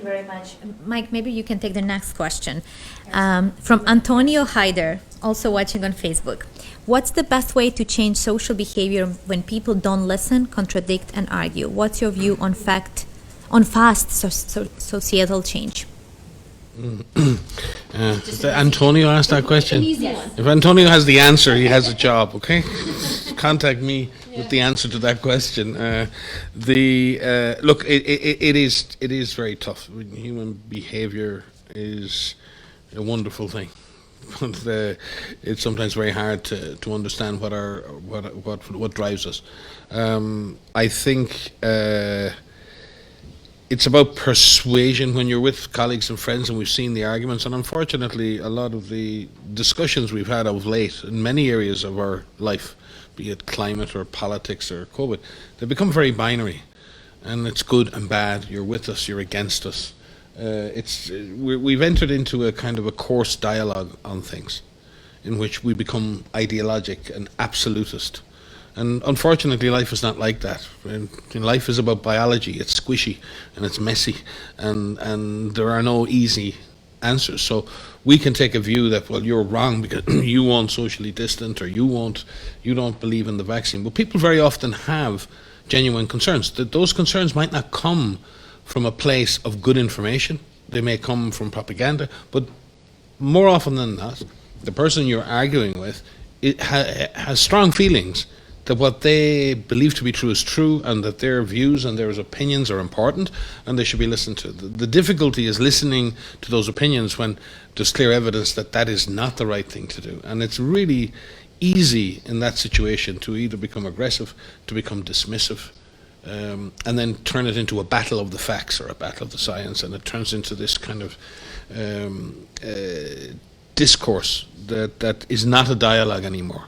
very much. Mike, maybe you can take the next question. From Antonio Haider, also watching on Facebook. What's the best way to change social behavior when people don't listen, contradict, and argue? What's your view on fast societal change? Antonio asked that question. If Antonio has the answer, he has a job, okay? Contact me with the answer to that question. Look, it is very tough. Human behavior is a wonderful thing, but it's sometimes very hard to understand what drives us. I think it's about persuasion when you're with colleagues and friends, and we've seen the arguments, and unfortunately a lot of the discussions we've had of late in many areas of our life, be it climate or politics or COVID, they become very binary, and it's good and bad, you're with us, you're against us. We've entered into a kind of a coarse dialogue on things in which we become ideologic and absolutist. And unfortunately, life is not like that. Life is about biology. It's squishy and it's messy, and there are no easy answers. So we can take a view that, well, you're wrong because you want socially distant, or you don't believe in the vaccine. But people very often have genuine concerns. Those concerns might not come from a place of good information. They may come from propaganda, but more often than not, the person you're arguing with has strong feelings that what they believe to be true is true, and that their views and their opinions are important and they should be listened to. The difficulty is listening to those opinions when there's clear evidence that that is not the right thing to do. And it's really easy in that situation to either become aggressive, to become dismissive, and then turn it into a battle of the facts or a battle of the science, and it turns into this kind of discourse that is not a dialogue anymore.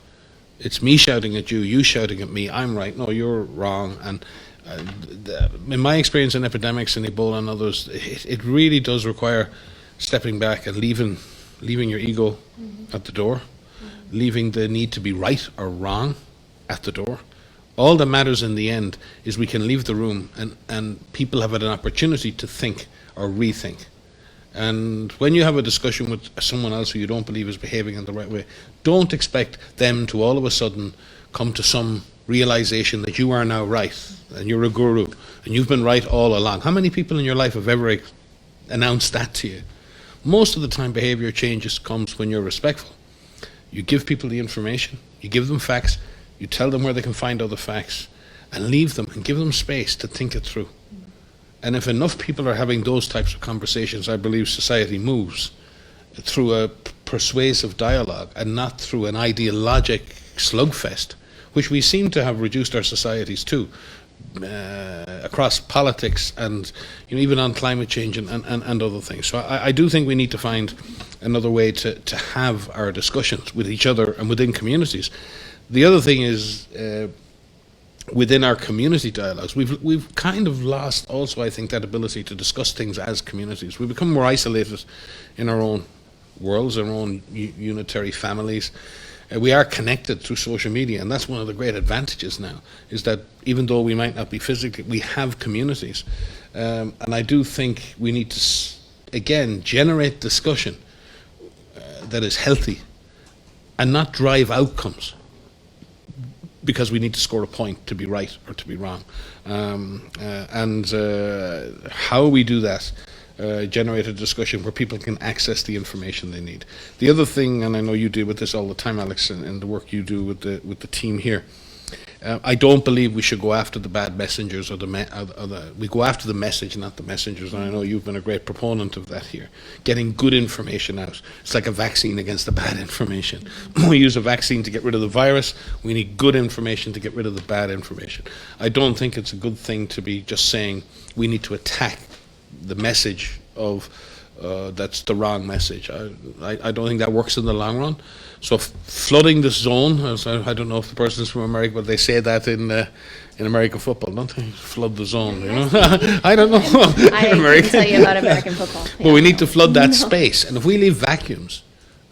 It's me shouting at you, you shouting at me, I'm right, no, you're wrong. And in my experience in epidemics and Ebola and others, it really does require stepping back and leaving your ego at the door, leaving the need to be right or wrong at the door. All that matters in the end is we can leave the room and people have had an opportunity to think or rethink. And when you have a discussion with someone else who you don't believe is behaving in the right way, don't expect them to all of a sudden come to some realization that you are now right and you're a guru and you've been right all along. How many people in your life have ever announced that to you? Most of the time behavior changes comes when you're respectful. You give people the information, you give them facts, you tell them where they can find other facts, and leave them and give them space to think it through. And if enough people are having those types of conversations, I believe society moves through a persuasive dialogue and not through an ideologic slugfest, which we seem to have reduced our societies to, across politics and even on climate change and other things. So I do think we need to find another way to have our discussions with each other and within communities. The other thing is, within our community dialogues, we've kind of lost also, I think, that ability to discuss things as communities. We've become more isolated in our own worlds, our own unitary families. We are connected through social media, and that's one of the great advantages now, is that even though we might not be physically, we have communities. And I do think we need to, again, generate discussion that is healthy and not drive outcomes, because we need to score a point to be right or to be wrong. How we do that, generate a discussion where people can access the information they need. The other thing, and I know you deal with this all the time, Alex, in the work you do with the team here, I don't believe we should go after the bad messengers, we go after the message, not the messengers, and I know you've been a great proponent of that here. Getting good information out. It's like a vaccine against the bad information. We use a vaccine to get rid of the virus, we need good information to get rid of the bad information. I don't think it's a good thing to be just saying we need to attack the message of that's the wrong message. I don't think that works in the long run. So flooding the zone, I don't know if the person's from America, but they say that in American football, don't they? Flood the zone, you know? I don't know. I can tell you about American football. But we need to flood that space. And if we leave vacuums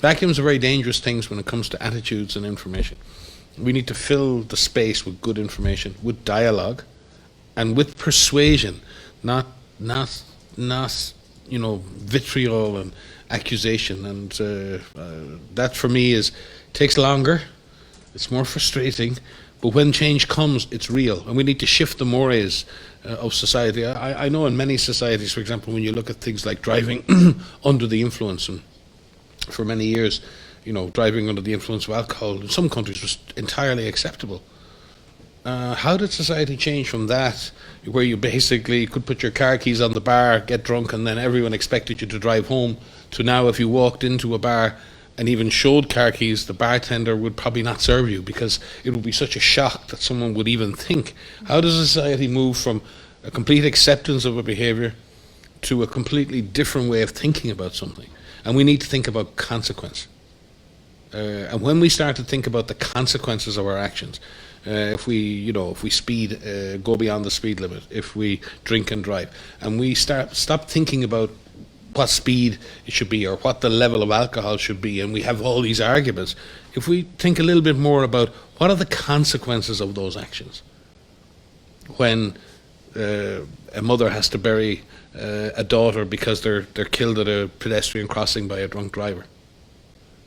are very dangerous things when it comes to attitudes and information. We need to fill the space with good information, with dialogue, and with persuasion, not not vitriol and accusation, and that for me takes longer. It's more frustrating, but when change comes, it's real, and we need to shift the mores of society. I know in many societies, for example, when you look at things like driving under the influence, and for many years, driving under the influence of alcohol in some countries was entirely acceptable. How did society change from that, where you basically could put your car keys on the bar, get drunk, and then everyone expected you to drive home, to now if you walked into a bar and even showed car keys, the bartender would probably not serve you because it would be such a shock that someone would even think? How does society move from a complete acceptance of a behaviour to a completely different way of thinking about something? And we need to think about consequence. And when we start to think about the consequences of our actions, if we speed, go beyond the speed limit, if we drink and drive, and we stop thinking about what speed it should be or what the level of alcohol should be, and we have all these arguments, if we think a little bit more about what are the consequences of those actions, when a mother has to bury a daughter because they're killed at a pedestrian crossing by a drunk driver,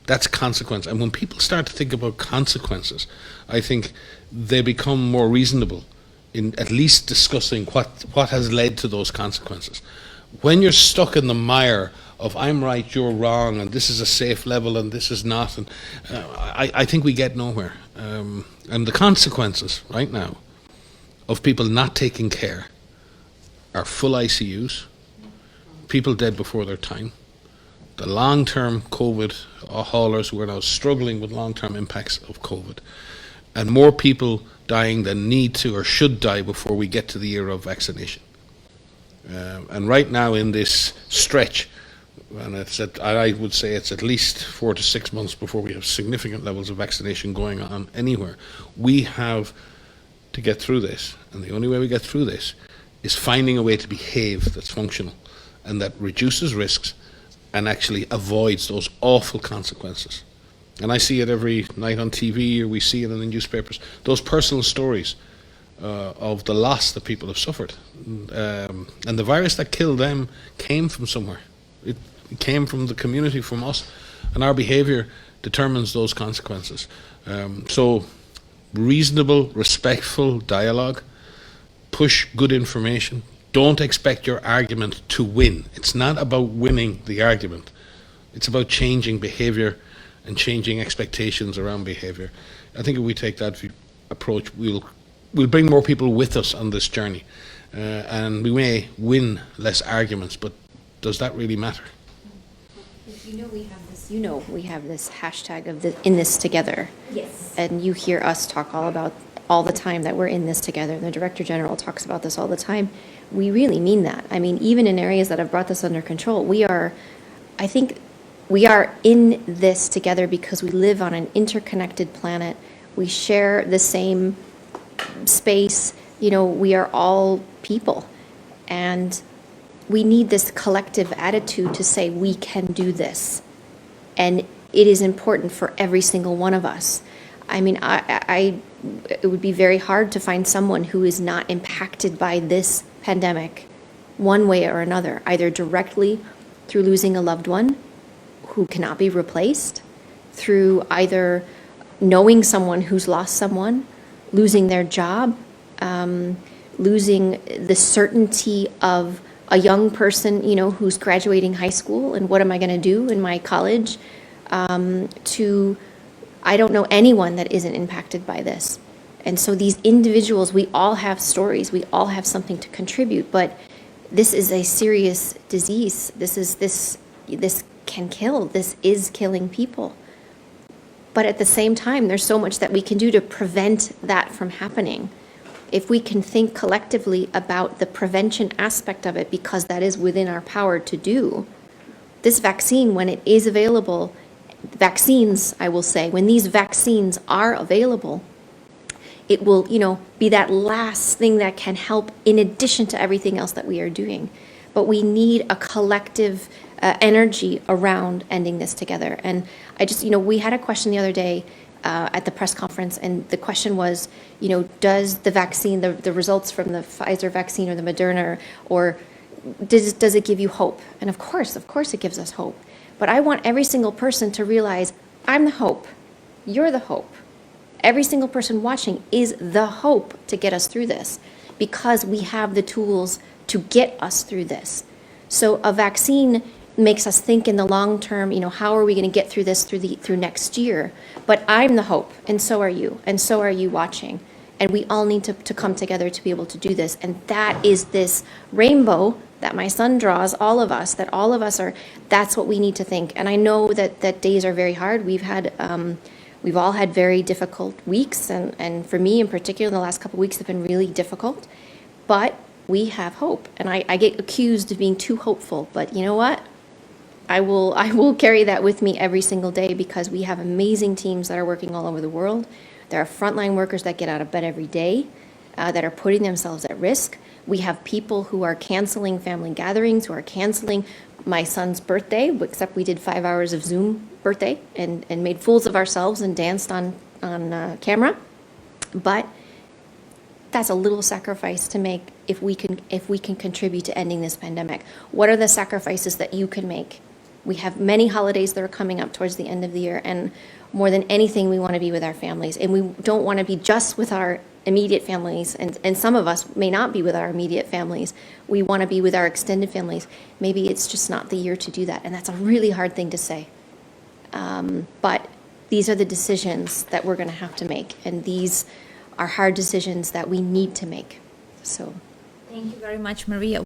that's consequence. And when people start to think about consequences, I think they become more reasonable in at least discussing what has led to those consequences. When you're stuck in the mire of I'm right, you're wrong, and this is a safe level and this is not, and I think we get nowhere. And the consequences right now of people not taking care are full ICUs, people dead before their time, the long-term COVID haulers who are now struggling with long-term impacts of COVID, and more people dying than need to or should die before we get to the era of vaccination. And right now in this stretch, and I would say it's at least 4 to 6 months before we have significant levels of vaccination going on anywhere, we have to get through this. And the only way we get through this is finding a way to behave that's functional and that reduces risks and actually avoids those awful consequences. And I see it every night on TV, or we see it in the newspapers, those personal stories of the loss that people have suffered. And the virus that killed them came from somewhere. It came from the community, from us, and our behaviour determines those consequences. So reasonable, respectful dialogue, push good information. Don't expect your argument to win. It's not about winning the argument. It's about changing behaviour and changing expectations around behaviour. I think if we take that approach, we'll bring more people with us on this journey. And we may win less arguments, but does that really matter? We have this hashtag of in this together. Yes. And you hear us talk all the time that we're in this together. The Director General talks about this all the time. We really mean that. I mean, even in areas that have brought this under control, I think we are in this together because we live on an interconnected planet. We share the same space. We are all people. And we need this collective attitude to say we can do this. And it is important for every single one of us. I mean, it would be very hard to find someone who is not impacted by this pandemic one way or another, either directly through losing a loved one who cannot be replaced, through either knowing someone who's lost someone, losing their job, losing the certainty of a young person, who's graduating high school and what am I going to do in my college, to I don't know anyone that isn't impacted by this. And so these individuals, we all have stories, we all have something to contribute, but this is a serious disease. This can kill. This is killing people. But at the same time, there's so much that we can do to prevent that from happening. If we can think collectively about the prevention aspect of it, because that is within our power to do, this vaccine, when it is available, vaccines, I will say, when these vaccines are available, it will, be that last thing that can help in addition to everything else that we are doing. But we need a collective energy around ending this together. And I just, we had a question the other day at the press conference, and the question was, does the vaccine, the results from the Pfizer vaccine or the Moderna, or does it give you hope? And of course it gives us hope. But I want every single person to realize I'm the hope. You're the hope. Every single person watching is the hope to get us through this, because we have the tools to get us through this. So a vaccine makes us think in the long term, how are we going to get through this through next year? But I'm the hope, and so are you watching. And we all need to come together to be able to do this. And that is this rainbow that my son draws, all of us that's what we need to think. And I know that days are very hard. We've all had very difficult weeks, and for me in particular, the last couple of weeks have been really difficult. But we have hope, and I get accused of being too hopeful. But you know what? I will carry that with me every single day, because we have amazing teams that are working all over the world. There are frontline workers that get out of bed every day, that are putting themselves at risk. We have people who are canceling family gatherings, who are canceling my son's birthday, except we did 5 hours of Zoom birthday and made fools of ourselves and danced on camera. But that's a little sacrifice to make if we can contribute to ending this pandemic. What are the sacrifices that you can make? We have many holidays that are coming up towards the end of the year, and more than anything, we want to be with our families, and we don't want to be just with our immediate families, and some of us may not be with our immediate families. We want to be with our extended families. Maybe it's just not the year to do that, and that's a really hard thing to say. But these are the decisions that we're going to have to make, and these are hard decisions that we need to make. So, thank you very much, Maria.